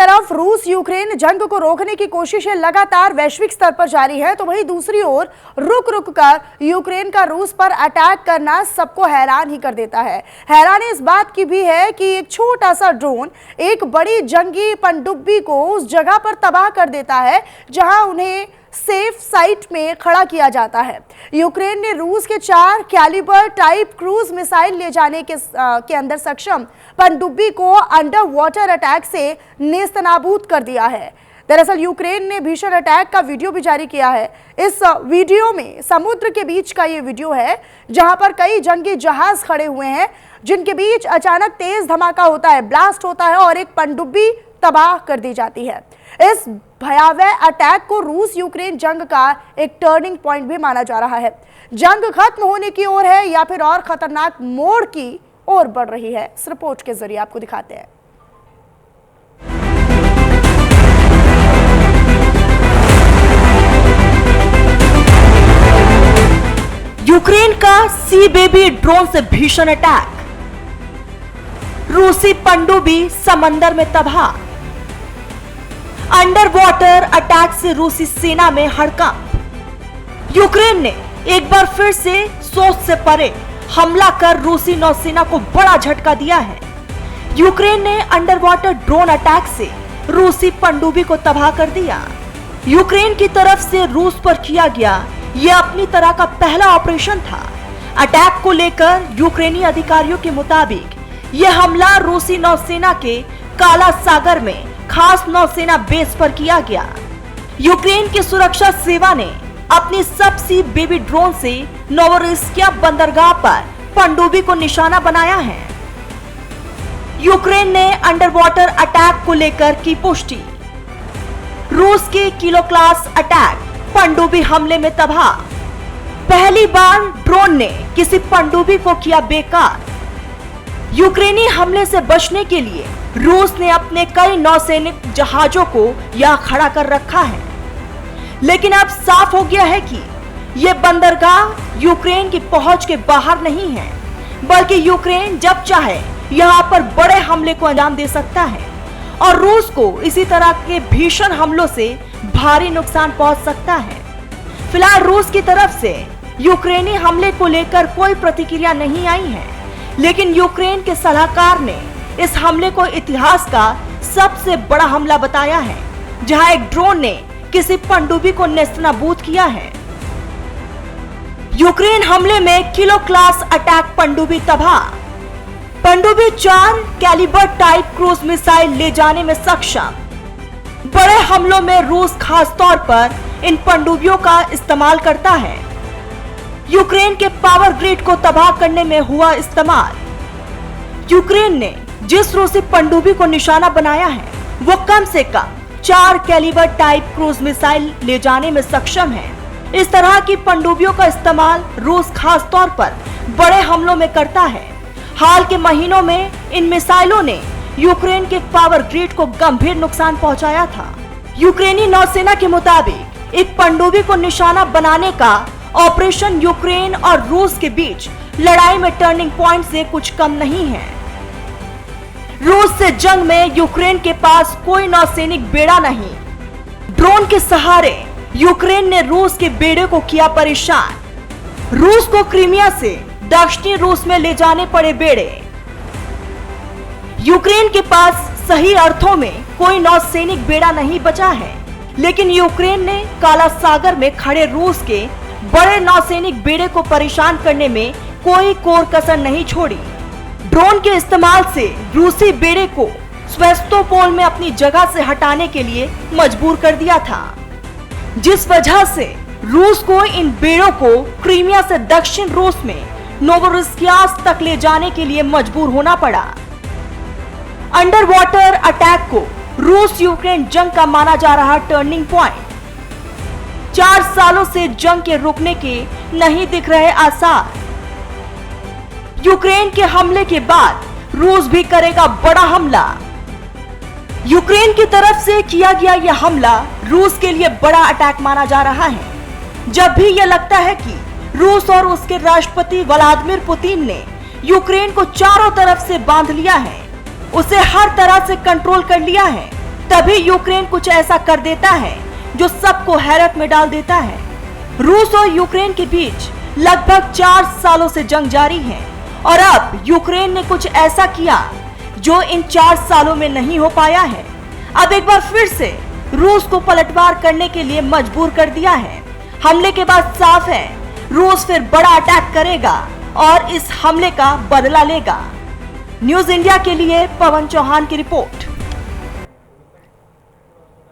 तरफ रूस यूक्रेन जंग को रोकने की कोशिशें लगातार वैश्विक स्तर पर जारी है, तो वहीं दूसरी ओर रुक रुक कर यूक्रेन का रूस पर अटैक करना सबको हैरान ही कर देता है। हैरानी इस बात की भी है कि एक छोटा सा ड्रोन एक बड़ी जंगी पनडुब्बी को उस जगह पर तबाह कर देता है जहां उन्हें सेफ साइट में खड़ा किया जाता है। यूक्रेन ने रूस के 4 कैलिबर टाइप क्रूज मिसाइल ले जाने के अंदर सक्षम पनडुब्बी को अंडर वाटर अटैक से नेस्तनाबूद कर दिया है। दरअसल यूक्रेन ने भीषण अटैक का वीडियो भी जारी किया है। इस वीडियो में समुद्र के बीच का ये वीडियो है जहां पर कई जंगी जहाज खड़े हुए हैं, जिनके बीच अचानक तेज धमाका होता है, ब्लास्ट होता है और एक पनडुब्बी तबाह कर दी जाती है। इस भयावह अटैक को रूस यूक्रेन जंग का एक टर्निंग पॉइंट भी माना जा रहा है। जंग खत्म होने की ओर है या फिर और खतरनाक मोड़ की ओर बढ़ रही है, इस रिपोर्ट के जरिए आपको दिखाते हैं। यूक्रेन का सी बेबी ड्रोन से भीषण अटैक, रूसी पनडुब्बी समंदर में तबाह, अंडर वाटर अटैक से रूसी सेना में हड़कंप। यूक्रेन ने एक बार फिर से सोच से परे हमला कर रूसी नौसेना को बड़ा झटका दिया है। यूक्रेन ने अंडर वाटर ड्रोन अटैक से रूसी पनडुब्बी को तबाह कर दिया। यूक्रेन की तरफ से रूस पर किया गया यह अपनी तरह का पहला ऑपरेशन था। अटैक को लेकर यूक्रेनी अधिकारियों के मुताबिक यह हमला रूसी नौसेना के काला सागर में खास नौसेना बेस पर किया गया। यूक्रेन की सुरक्षा सेवा ने अपनी सब सी बेबी ड्रोन से नोवोरोसिस्क बंदरगाह पर पनडुब्बी को निशाना बनाया है। यूक्रेन ने अंडर वाटर अटैक को लेकर की पुष्टि। रूस के किलो क्लास अटैक पनडुब्बी हमले में तबाह। पहली बार ड्रोन ने किसी पनडुब्बी को किया बेकार। यूक्रेनी हमले से बचने के लिए रूस ने अपने कई नौसैनिक जहाजों को यहां खड़ा कर रखा है, लेकिन अब साफ हो गया है कि यह बंदरगाह यूक्रेन की पहुंच के बाहर नहीं है, बल्कि यूक्रेन जब चाहे यहां पर बड़े हमले को अंजाम दे सकता है और रूस को इसी तरह के भीषण हमलों से भारी नुकसान पहुंच सकता है। फिलहाल रूस की तरफ से यूक्रेनी हमले को लेकर कोई प्रतिक्रिया नहीं आई है, लेकिन यूक्रेन के सलाहकार ने इस हमले को इतिहास का सबसे बड़ा हमला बताया है, जहां एक ड्रोन ने किसी पनडुब्बी को नेस्तनाबूद किया है। यूक्रेन हमले में किलो क्लास अटैक पनडुब्बी तबाह। पनडुब्बी 4 कैलिबर टाइप क्रूज मिसाइल ले जाने में सक्षम। बड़े हमलों में रूस खास तौर पर इन पनडुब्बियों का इस्तेमाल करता है। यूक्रेन के पावर ग्रिड को तबाह करने में हुआ इस्तेमाल। यूक्रेन ने जिस रूसी पनडुब्बी को निशाना बनाया है वो कम से कम 4 कैलिबर टाइप क्रूज मिसाइल ले जाने में सक्षम है। इस तरह की पनडुब्बियों का इस्तेमाल रूस खास तौर पर बड़े हमलों में करता है। हाल के महीनों में इन मिसाइलों ने यूक्रेन के पावर ग्रिड को गंभीर नुकसान पहुंचाया था। यूक्रेनी नौसेना के मुताबिक एक पनडुब्बी को निशाना बनाने का ऑपरेशन यूक्रेन और रूस के बीच लड़ाई में टर्निंग पॉइंट से कुछ कम नहीं है। रूस से जंग में यूक्रेन के पास कोई नौसैनिक बेड़ा नहीं। ड्रोन के सहारे यूक्रेन ने रूस के बेड़े को किया परेशान। रूस को क्रीमिया से दक्षिणी रूस में ले जाने पड़े बेड़े। यूक्रेन के पास सही अर्थों में कोई नौसैनिक बेड़ा नहीं बचा है, लेकिन यूक्रेन ने काला सागर में खड़े रूस के बड़े नौसैनिक बेड़े को परेशान करने में कोई कोर कसर नहीं छोड़ी। ड्रोन के इस्तेमाल से रूसी बेड़े को सेवास्तोपोल में अपनी जगह से हटाने के लिए मजबूर कर दिया था, जिस वजह से रूस को इन बेड़ों को क्रीमिया से दक्षिण रूस में नोवोरोसिस्क तक ले जाने के लिए मजबूर होना पड़ा। अंडर वाटर अटैक को रूस यूक्रेन जंग का माना जा रहा टर्निंग पॉइंट। 4 सालों से जंग के रुकने के नहीं दिख रहे आसार। यूक्रेन के हमले के बाद रूस भी करेगा बड़ा हमला। यूक्रेन की तरफ से किया गया यह हमला रूस के लिए बड़ा अटैक माना जा रहा है। जब भी यह लगता है कि रूस और उसके राष्ट्रपति व्लादिमीर पुतिन ने यूक्रेन को चारों तरफ से बांध लिया है, उसे हर तरह से कंट्रोल कर लिया है, तभी यूक्रेन कुछ ऐसा कर देता है जो सबको हैरत में डाल देता है। रूस और यूक्रेन के बीच लगभग 4 सालों से जंग जारी है और अब यूक्रेन ने कुछ ऐसा किया जो इन 4 सालों में नहीं हो पाया है। अब एक बार फिर से रूस को पलटवार करने के लिए मजबूर कर दिया है। हमले के बाद साफ है रूस फिर बड़ा अटैक करेगा और इस हमले का बदला लेगा। न्यूज इंडिया के लिए पवन चौहान की रिपोर्ट।